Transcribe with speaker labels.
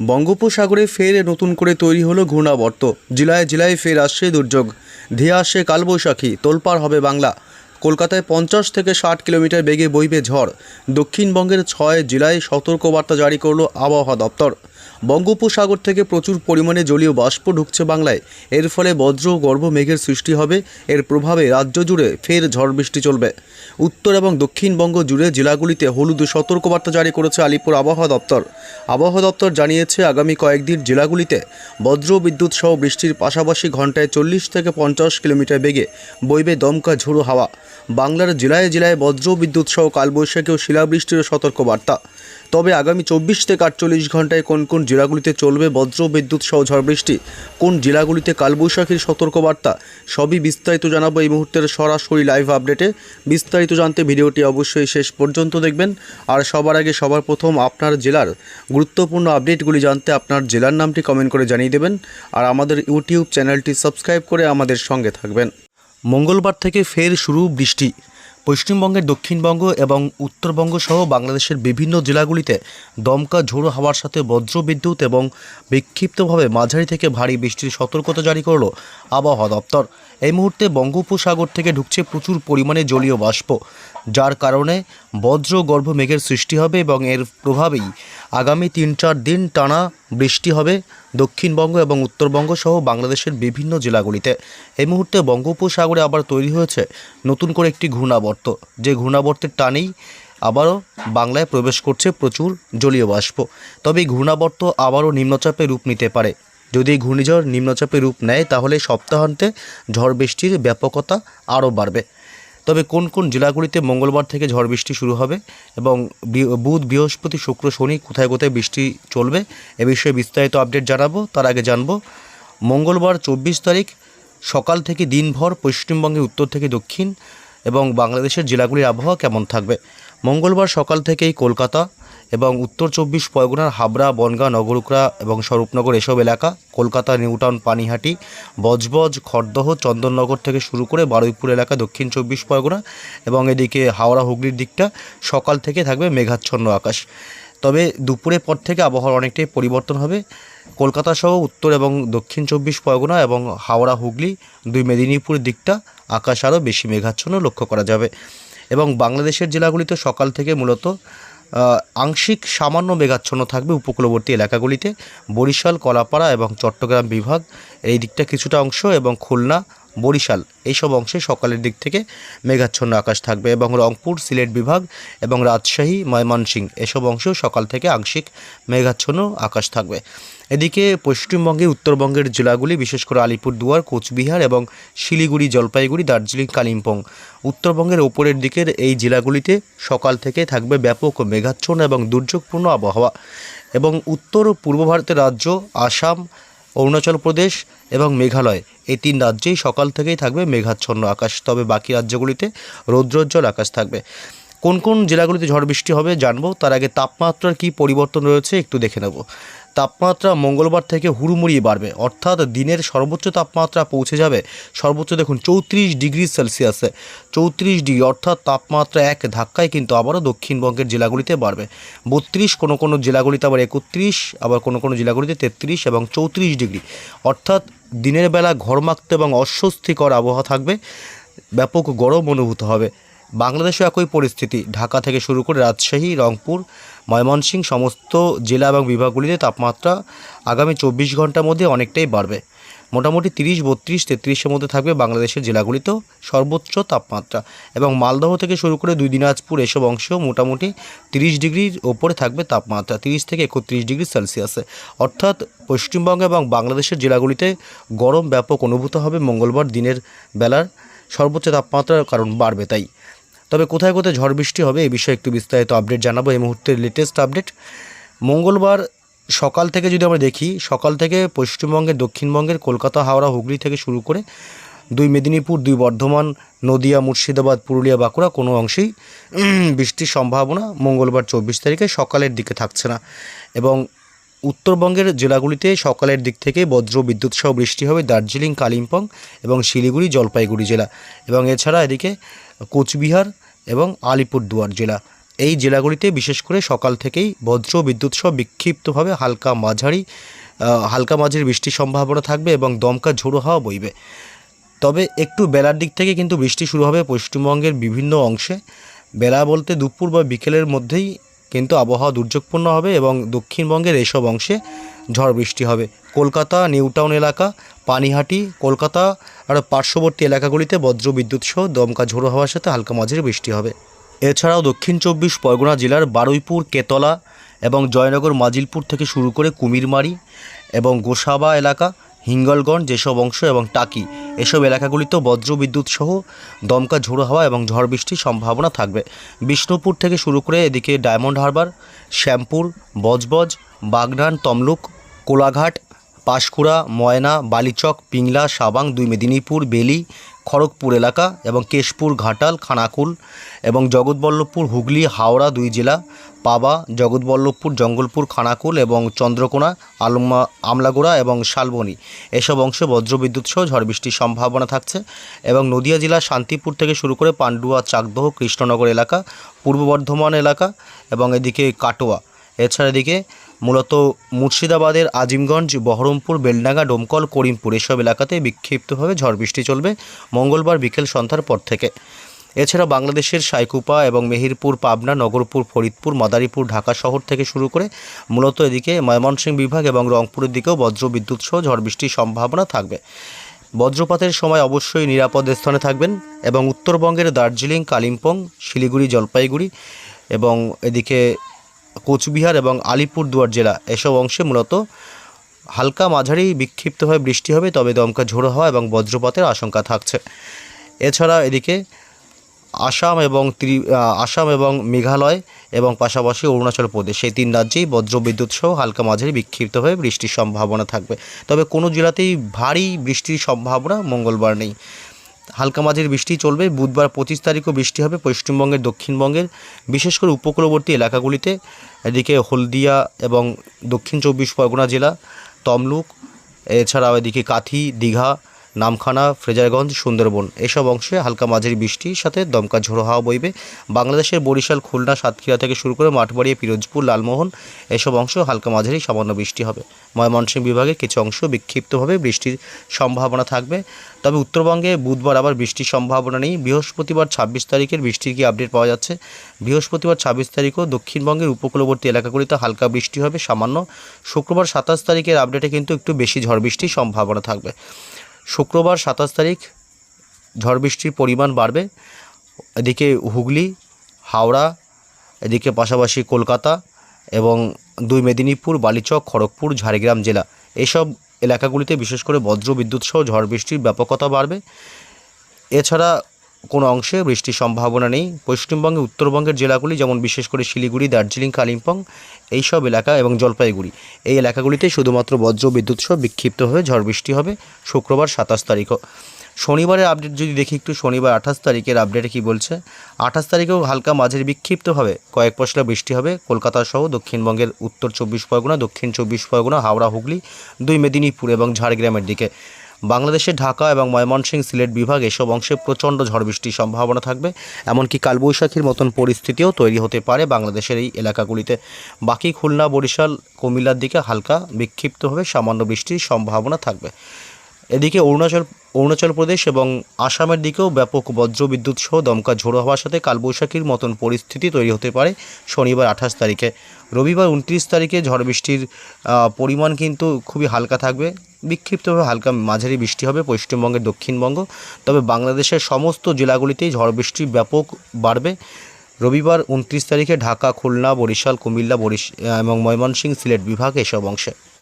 Speaker 1: বঙ্গোপসাগরে ফের নতুন করে তৈরি হলো ঘূর্ণাবর্ত। জেলায় জেলায় ফের আসছে দুর্যোগ, ধেয়ে আসছে কালবৈশাখী, তোলপাড় হবে বাংলা। কলকাতায় 50 থেকে 60 কিলোমিটার বেগে বইবে ঝড়। দক্ষিণবঙ্গের 6 জেলায় সতর্কবার্তা জারি করল আবহাওয়া দপ্তর। বঙ্গোপসাগর থেকে প্রচুর পরিমাণে জলীয় বাষ্প ঢুকছে বাংলায়। এর ফলে বজ্র গর্ভ মেঘের সৃষ্টি হবে। এর প্রভাবে রাজ্য জুড়ে ফের ঝড় বৃষ্টি চলবে। উত্তর এবং দক্ষিণবঙ্গ জুড়ে জেলাগুলিতে হলুদ সতর্কবার্তা জারি করেছে আলিপুর আবহাওয়া দপ্তর। আবহাওয়া দপ্তর জানিয়েছে, আগামী কয়েকদিন জেলাগুলিতে বজ্র বিদ্যুৎ সহ বৃষ্টির পাশাপাশি ঘন্টায় 40 থেকে 50 কিলোমিটার বেগে বইবে দমকা ঝোড়ো হাওয়া। বাংলার জেলায় জেলায় বজ্র বিদ্যুৎ সহ কালবৈশাখী ও শিলাবৃষ্টির সতর্কবার্তা। তবে আগামী 24 থেকে 48 ঘন্টায় কোন কোন জেলাগুলিতে চলবে বজ্র বিদ্যুৎ সহ ঝড় বৃষ্টি, কোন জেলাগুলিতে কালবৈশাখীর সতর্কবার্তা, সবই বিস্তারিত জানাবো এই মুহূর্তের সরাসরি লাইভ আপডেটে। বিস্তারিত জানতে ভিডিওটি অবশ্যই শেষ পর্যন্ত দেখবেন। আর সবার আগে সবার প্রথম আপনার জেলার গুরুত্বপূর্ণ আপডেটগুলি জানতে আপনার জেলার নামটি কমেন্ট করে জানিয়ে দেবেন। আর আমাদের ইউটিউব চ্যানেলটি সাবস্ক্রাইব করে আমাদের সঙ্গে থাকবেন। মঙ্গলবার থেকে ফের শুরু বৃষ্টি। পশ্চিমবঙ্গের দক্ষিণবঙ্গ এবং উত্তরবঙ্গ সহ বাংলাদেশের বিভিন্ন জেলাগুলিতে দমকা ঝোড়ো হাওয়ার সাথে বজ্রবিদ্যুৎ এবং বিক্ষিপ্তভাবে মাঝারি থেকে ভারী বৃষ্টির সতর্কতা জারি করল আবহাওয়া দপ্তর। এই মুহূর্তে বঙ্গোপসাগর থেকে ঢুকছে প্রচুর পরিমাণে জলীয় বাষ্প, যার কারণে বজ্রগর্ভ মেঘের সৃষ্টি হবে এবং এর প্রভাবেই আগামী 3-4 দিন টানা বৃষ্টি হবে দক্ষিণবঙ্গ এবং উত্তরবঙ্গ সহ বাংলাদেশের বিভিন্ন জেলাগুলিতে। এই মুহূর্তে বঙ্গোপসাগরে আবার তৈরি হয়েছে নতুন করে একটি ঘূর্ণাবর্ত, যে ঘূর্ণাবর্তের টানেই আবারও বাংলায় প্রবেশ করছে প্রচুর জলীয় বাষ্প। তবে এই ঘূর্ণাবর্ত আবারও নিম্নচাপে রূপ নিতে পারে। যদি এই ঘূর্ণিঝড় নিম্নচাপে রূপ নেয় তাহলে সপ্তাহান্তে ঝড় বৃষ্টির ব্যাপকতা আরও বাড়বে। তবে কোন কোন জেলাগুলিতে মঙ্গলবার থেকে ঝড় বৃষ্টি শুরু হবে এবং বুধ, বৃহস্পতি, শুক্র, শনি কোথায় কোথায় বৃষ্টি চলবে এ বিষয়ে বিস্তারিত আপডেট জানাবো। তার আগে জানবো মঙ্গলবার 24 তারিখ সকাল থেকে দিনভর পশ্চিমবঙ্গের উত্তর থেকে দক্ষিণ এবং বাংলাদেশের জেলাগুলির আবহাওয়া কেমন থাকবে। মঙ্গলবার সকাল থেকেই কলকাতা এবং উত্তর 24 পরগনার হাবড়া, বনগাঁ, নগরুকড়া এবং স্বরূপনগর এসব এলাকা, কলকাতা নিউটাউন, পানিহাটি, বজবজ, খড়দহ, চন্দননগর থেকে শুরু করে বারুইপুর এলাকা, দক্ষিণ 24 পরগনা এবং এদিকে হাওড়া হুগলির দিকটা সকাল থেকে থাকবে মেঘাচ্ছন্ন আকাশ। তবে দুপুরের পর থেকে আবহাওয়ার অনেকটাই পরিবর্তন হবে। কলকাতা সহ উত্তর এবং দক্ষিণ 24 পরগনা এবং হাওড়া, হুগলি, দুই মেদিনীপুরের দিকটা আকাশ আরও বেশি মেঘাচ্ছন্ন লক্ষ্য করা যাবে। এবং বাংলাদেশের জেলাগুলিতে সকাল থেকে মূলত আংশিক সামান্য মেঘাচ্ছন্ন থাকবে উপকূলবর্তী এলাকাগুলিতে। বরিশাল, কলাপাড়া এবং চট্টগ্রাম বিভাগ এই দিকটা কিছুটা অংশ এবং খুলনা, বরিশাল এইসব অংশে সকালের দিক থেকে মেঘাচ্ছন্ন আকাশ থাকবে এবং রংপুর, সিলেট বিভাগ এবং রাজশাহী, ময়মনসিংহ এসব অংশেও সকাল থেকে আংশিক মেঘাচ্ছন্ন আকাশ থাকবে। এদিকে পশ্চিমবঙ্গে উত্তরবঙ্গের জেলাগুলি বিশেষ করে আলিপুরদুয়ার, কোচবিহার এবং শিলিগুড়ি, জলপাইগুড়ি, দার্জিলিং, কালিম্পং, উত্তরবঙ্গের ওপরের দিকের এই জেলাগুলিতে সকাল থেকে থাকবে ব্যাপক মেঘাচ্ছন্ন এবং দুর্যোগপূর্ণ আবহাওয়া। এবং উত্তর ও পূর্ব ভারতের রাজ্য আসাম, অরুণাচল প্রদেশ এবং মেঘালয় এই 3 রাজ্যেই সকাল থেকেই থাকবে মেঘাচ্ছন্ন আকাশ। তবে বাকি রাজ্যগুলিতে রৌদ্রোজ্জ্বল আকাশ থাকবে। কোন কোন জেলাগুলিতে ঝড় বৃষ্টি হবে জানবো। তার আগে তাপমাত্রার কী পরিবর্তন রয়েছে একটু দেখে নেব। তাপমাত্রা মঙ্গলবার থেকে হুড়মুড়িয়ে বাড়বে, অর্থাৎ দিনের সর্বোচ্চ তাপমাত্রা পৌঁছে যাবে সর্বোচ্চ দেখুন 34 ডিগ্রি সেলসিয়াসে। 34 ডিগ্রি অর্থাৎ তাপমাত্রা এক ধাক্কায় কিন্তু আবারও দক্ষিণবঙ্গের জেলাগুলিতে বাড়বে। 32, কোনো কোনো জেলাগুলিতে আবার 31, আবার কোনো কোনো জেলাগুলিতে 33 এবং 34 ডিগ্রি, অর্থাৎ দিনের বেলা ঘরমাক্ত এবং অস্বস্তিকর আবহাওয়া থাকবে, ব্যাপক গরম অনুভূত হবে। বাংলাদেশে একই পরিস্থিতি, ঢাকা থেকে শুরু করে রাজশাহী, রংপুর, ময়মনসিংহ সমস্ত জেলা এবং বিভাগগুলিতে তাপমাত্রা আগামী 24 ঘন্টার মধ্যে অনেকটাই বাড়বে। মোটামুটি 30, 32, 33-এর মধ্যে থাকবে বাংলাদেশের জেলাগুলিতেও সর্বোচ্চ তাপমাত্রা। এবং মালদহ থেকে শুরু করে দুই দিনাজপুর এসব অংশেও মোটামুটি 30 ডিগ্রির ওপরে থাকবে তাপমাত্রা, 30 থেকে 31 ডিগ্রি সেলসিয়াসে। অর্থাৎ পশ্চিমবঙ্গ এবং বাংলাদেশের জেলাগুলিতে গরম ব্যাপক অনুভূত হবে মঙ্গলবার দিনের বেলার সর্বোচ্চ তাপমাত্রার কারণ বাড়বে তাই। তবে কোথায় কোথায় ঝড় বৃষ্টি হবে এই বিষয়ে একটু বিস্তারিত আপডেট জানাবো। এই মুহূর্তের লেটেস্ট আপডেট মঙ্গলবার সকাল থেকে যদি আমরা দেখি, সকাল থেকে পশ্চিমবঙ্গের দক্ষিণবঙ্গের কলকাতা, হাওড়া, হুগলি থেকে শুরু করে দুই মেদিনীপুর, দুই বর্ধমান, নদিয়া, মুর্শিদাবাদ, পুরুলিয়া, বাঁকুড়া কোনো অংশেই বৃষ্টির সম্ভাবনা মঙ্গলবার 24 তারিখে সকালের দিকে থাকছে না। এবং উত্তরবঙ্গের জেলাগুলিতে সকালের দিক থেকে বজ্র বিদ্যুৎ সহ বৃষ্টি হবে দার্জিলিং, কালিম্পং এবং শিলিগুড়ি, জলপাইগুড়ি জেলা এবং এছাড়া এদিকে কোচবিহার এবং আলিপুরদুয়ার জেলা। এই জেলাগুলিতে বিশেষ করে সকাল থেকেই বজ্র বিদ্যুৎ সহ বিক্ষিপ্তভাবে হালকা মাঝারি বৃষ্টির সম্ভাবনা থাকবে এবং দমকা ঝোড়ো হাওয়া বইবে। তবে একটু বেলার দিক থেকে কিন্তু বৃষ্টি শুরু হবে পশ্চিমবঙ্গের বিভিন্ন অংশে। বেলা বলতে দুপুর বা বিকেলের মধ্যেই কিন্তু আবহাওয়া দুর্যোগপূর্ণ হবে এবং দক্ষিণবঙ্গের এইসব অংশে ঝড় বৃষ্টি হবে। কলকাতা, নিউ টাউন এলাকা, পানিহাটি, কলকাতা আর পার্শ্ববর্তী এলাকাগুলিতে বজ্র বিদ্যুৎ সহ দমকা ঝোড়ো হাওয়ার সাথে হালকা মাঝারি বৃষ্টি হবে। এছাড়াও দক্ষিণ 24 পরগনা জেলার বারুইপুর, কেতলা এবং জয়নগর, মাজিলপুর থেকে শুরু করে কুমিরমারি এবং গোসাবা এলাকা, হিঙ্গলগঞ্জ যেসব অংশ এবং টাকি এসব এলাকাগুলিতেও বজ্র বিদ্যুৎ সহ দমকা ঝোড়ো হাওয়া এবং ঝড় বৃষ্টির সম্ভাবনা থাকবে। বিষ্ণুপুর থেকে শুরু করে এদিকে ডায়মন্ড হারবার, শ্যামপুর, বজবজ, বাগনান, তমলুক, কোলাঘাট, পাঁশকুড়া, ময়না, বালিচক, পিংলা, সাবাং, 2 মেদিনীপুর, বেলি, খড়গপুর এলাকা এবং কেশপুর, ঘাটাল, খানাকুল এবং জগৎবল্লভপুর, হুগলি, হাওড়া 2 জেলা, পাবা, জগৎবল্লভপুর, জঙ্গলপুর, খানাকুল এবং চন্দ্রকোনা, আমলাগোড়া এবং শালবনী এসব অংশে বজ্রবিদ্যুৎ সহ ঝড় বৃষ্টির সম্ভাবনা থাকছে। এবং নদিয়া জেলার শান্তিপুর থেকে শুরু করে পান্ডুয়া, চাকদহ, কৃষ্ণনগর এলাকা, পূর্ব বর্ধমান এলাকা এবং এদিকে কাটোয়া, এছাড়া এদিকে মূলত মুর্শিদাবাদের আজিমগঞ্জ, বহরমপুর, বেলডাঙ্গা, ডোমকল, করিমপুর এসব এলাকাতে বিক্ষিপ্তভাবে ঝড় বৃষ্টি চলবে মঙ্গলবার বিকেল সন্ধ্যার পর থেকে। এছাড়া বাংলাদেশের সাইকুপা এবং মেহেরপুর, পাবনা, নগরপুর, ফরিদপুর, মাদারীপুর, ঢাকা শহর থেকে শুরু করে মূলত এদিকে ময়মনসিংহ বিভাগ এবং রংপুরের দিকেও বজ্র বিদ্যুৎ সহ ঝড় বৃষ্টির সম্ভাবনা থাকবে। বজ্রপাতের সময় অবশ্যই নিরাপদ স্থানে থাকবেন এবং উত্তরবঙ্গের দার্জিলিং, কালিম্পং, শিলিগুড়ি, জলপাইগুড়ি এবং এদিকে কোচবিহার এবং আলিপুরদুয়ার জেলা এসব অংশে মূলত হালকা মাঝারি বিক্ষিপ্তভাবে বৃষ্টি হবে, তবে দমকা ঝোড়ো হাওয়া এবং বজ্রপাতের আশঙ্কা থাকছে। এছাড়া এদিকে আসাম এবং মেঘালয় এবং পাশাপাশি অরুণাচল প্রদেশ এই 3 রাজ্যেই বজ্রবিদ্যুৎ সহ হালকা মাঝারি বিক্ষিপ্তভাবে বৃষ্টির সম্ভাবনা থাকবে। তবে কোনো জেলাতেই ভারী বৃষ্টির সম্ভাবনা মঙ্গলবার নেই। হালকা মাঝারি বৃষ্টি চলবে। বুধবার 25 তারিখও বৃষ্টি হবে পশ্চিমবঙ্গের দক্ষিণবঙ্গের বিশেষ করে উপকূলবর্তী এলাকাগুলিতে। এদিকে হলদিয়া এবং দক্ষিণ 24 পরগনা জেলা, তমলুক, এছাড়াও এদিকে কাথি, দীঘা, নামখানা, ফ্রেজারগঞ্জ, সুন্দরবন এসব অংশে হালকা মাঝারি বৃষ্টির সাথে দমকা ঝোড়ো হাওয়া বইবে। বাংলাদেশের বরিশাল, খুলনা, সাতক্ষীরা থেকে শুরু করে মাঠবাড়িয়া, পিরোজপুর, লালমোহন এসব অংশ হালকা মাঝারি সামান্য বৃষ্টি হবে। ময়মনসিংহ বিভাগের কিছু অংশ বিক্ষিপ্তভাবে বৃষ্টির সম্ভাবনা থাকবে। তবে উত্তরবঙ্গে বুধবার আবার বৃষ্টির সম্ভাবনা নেই। বৃহস্পতিবার 26 তারিখের বৃষ্টির কি আপডেট পাওয়া যাচ্ছে? বৃহস্পতিবার 26 তারিখও দক্ষিণবঙ্গের উপকূলবর্তী এলাকাগুলিতে হালকা বৃষ্টি হবে সামান্য। শুক্রবার 27 তারিখের আপডেটে কিন্তু একটু বেশি ঝড় বৃষ্টির সম্ভাবনা থাকবে। শুক্রবার 27 তারিখ ঝড় বৃষ্টির পরিমাণ বাড়বে। এদিকে হুগলি, হাওড়া, এদিকে পাশাপাশি কলকাতা এবং 2 মেদিনীপুর, বালিচক, খড়গপুর, ঝাড়গ্রাম জেলা এইসব এলাকাগুলিতে বিশেষ করে বজ্র বিদ্যুৎ সহ ঝড় বৃষ্টির ব্যাপকতা বাড়বে। এছাড়া কোনো অংশে বৃষ্টির সম্ভাবনা নেই। পশ্চিমবঙ্গে উত্তরবঙ্গের জেলাগুলি যেমন বিশেষ করে শিলিগুড়ি, দার্জিলিং, কালিম্পং এইসব এলাকা এবং জলপাইগুড়ি এই এলাকাগুলিতে শুধুমাত্র বজ্র বিদ্যুৎ সহ বিক্ষিপ্তভাবে ঝড় বৃষ্টি হবে শুক্রবার 27 তারিখও। শনিবারের আপডেট যদি দেখি একটু, শনিবার 28 তারিখের আপডেটে কী বলছে? 28 তারিখেও হালকা মাঝারি বিক্ষিপ্তভাবে কয়েক পশলা বৃষ্টি হবে কলকাতা সহ দক্ষিণবঙ্গের উত্তর 24 পরগনা, দক্ষিণ 24 পরগনা, হাওড়া, হুগলি, 2 মেদিনীপুর এবং ঝাড়গ্রামের দিকে। বাংলাদেশের ঢাকা এবং ময়মনসিংহ, সিলেট বিভাগ এসব অংশে প্রচণ্ড ঝড় বৃষ্টির সম্ভাবনা থাকবে। এমনকি কালবৈশাখীর মতন পরিস্থিতিও তৈরি হতে পারে বাংলাদেশের এই এলাকাগুলিতে। বাকি খুলনা, বরিশাল, কুমিল্লার দিকে হালকা বিক্ষিপ্তভাবে সামান্য বৃষ্টির সম্ভাবনা থাকবে। এদিকে অরুণাচল প্রদেশ এবং আসামের দিকেও ব্যাপক বজ্রবিদ্যুৎ সহ দমকা ঝোড়ো হওয়ার সাথে কালবৈশাখীর মতন পরিস্থিতি তৈরি হতে পারে শনিবার 28 তারিখে। রবিবার 29 তারিখে ঝড় বৃষ্টির পরিমাণ কিন্তু খুবই হালকা থাকবে। বিক্ষিপ্তভাবে হালকা মাঝারি বৃষ্টি হবে পশ্চিমবঙ্গের দক্ষিণবঙ্গ। তবে বাংলাদেশের সমস্ত জেলাগুলিতেই ঝড় বৃষ্টি ব্যাপক বাড়বে। রবিবার 29 তারিখে ঢাকা, খুলনা, বরিশাল, কুমিল্লা এবং ময়মনসিংহ, সিলেট বিভাগ এসব অংশে।